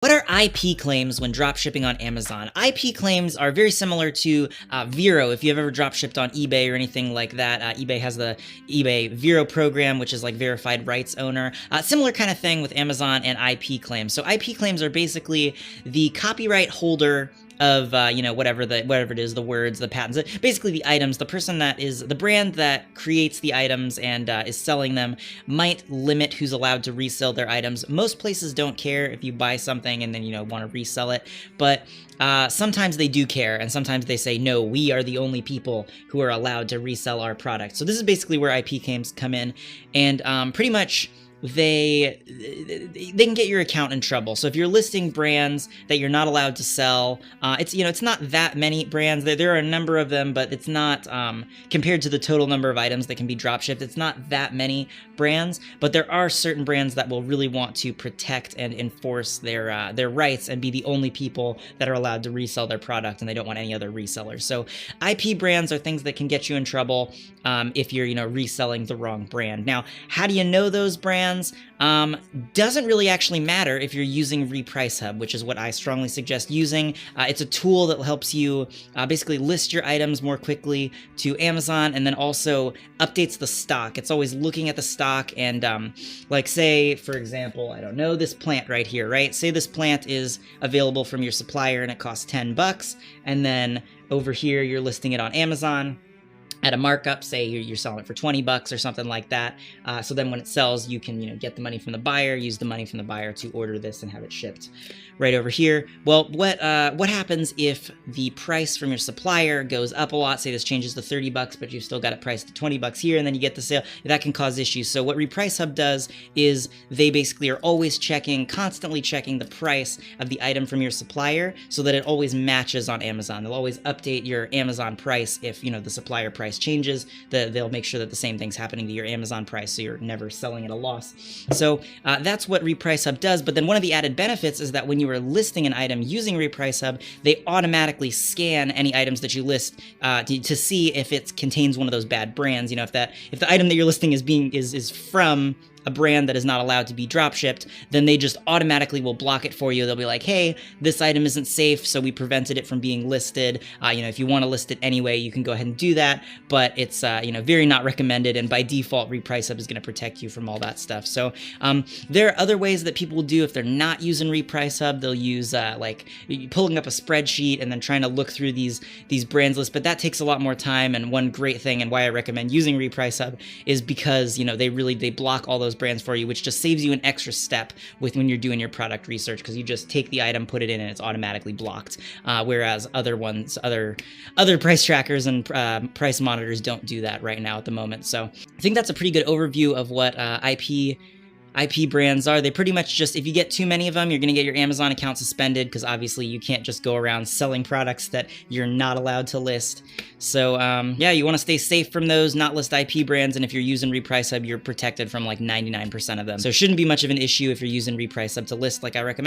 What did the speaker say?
What are IP claims when dropshipping on Amazon? IP claims are very similar to Vero. If you've ever dropshipped on eBay or anything like that, eBay has the eBay Vero program, which is like verified rights owner. Similar kind of thing with Amazon and IP claims. So IP claims are basically the copyright holder of whatever it is, the words, the patents, basically the items. The person that is the brand that creates the items and is selling them might limit who's allowed to resell their items. Most places don't care if you buy something and then want to resell it, but sometimes they do care, and sometimes they say, no, we are the only people who are allowed to resell our product. So this is basically where IP claims come in, and pretty much they can get your account in trouble. So if you're listing brands that you're not allowed to sell, it's not that many brands. There are a number of them, but it's not compared to the total number of items that can be dropshipped. It's not that many brands, but there are certain brands that will really want to protect and enforce their rights and be the only people that are allowed to resell their product, and they don't want any other resellers. So IP brands are things that can get you in trouble if you're reselling the wrong brand. Now, how do you know those brands? Doesn't really actually matter if you're using Reprice Hub, which is what I strongly suggest using. It's a tool that helps you basically list your items more quickly to Amazon, and then also updates the stock. It's always looking at the stock, and like, say, for example, I don't know, this plant right here, right? Say this plant is available from your supplier and it costs 10 bucks, and then over here you're listing it on Amazon at a markup. Say you're selling it for 20 bucks or something like that. So then when it sells, you can get the money from the buyer, use the money from the buyer to order this and have it shipped right over here. Well, what happens if the price from your supplier goes up a lot? Say this changes to 30 bucks, but you've still got it priced to 20 bucks here, and then you get the sale. That can cause issues. So what Reprice Hub does is they basically are always constantly checking the price of the item from your supplier so that it always matches on Amazon. They'll always update your Amazon price if the supplier price changes. They'll make sure that the same thing's happening to your Amazon price, so you're never selling at a loss. So that's what Reprice Hub does. But then one of the added benefits is that when you are listing an item using Reprice Hub, they automatically scan any items that you list to see if it contains one of those bad brands. If the item that you're listing is from a brand that is not allowed to be dropshipped, then they just automatically will block it for you. They'll be like, hey, this item isn't safe, so we prevented it from being listed. If you want to list it anyway, you can go ahead and do that, but it's very not recommended, and by default, Reprice Hub is going to protect you from all that stuff. So there are other ways that people will do if they're not using Reprice Hub. They'll use like pulling up a spreadsheet and then trying to look through these brands lists, but that takes a lot more time. And one great thing, and why I recommend using Reprice Hub, is because they block all those brands for you, which just saves you an extra step when you're doing your product research, because you just take the item, put it in, and it's automatically blocked. Whereas other price trackers and price monitors don't do that right now at the moment. So I think that's a pretty good overview of what IP brands are. They pretty much just, if you get too many of them, you're going to get your Amazon account suspended, because obviously you can't just go around selling products that you're not allowed to list. So yeah, you want to stay safe from those, not list IP brands, and if you're using Reprice Hub, you're protected from like 99% of them. So it shouldn't be much of an issue if you're using Reprice Hub to list like I recommend.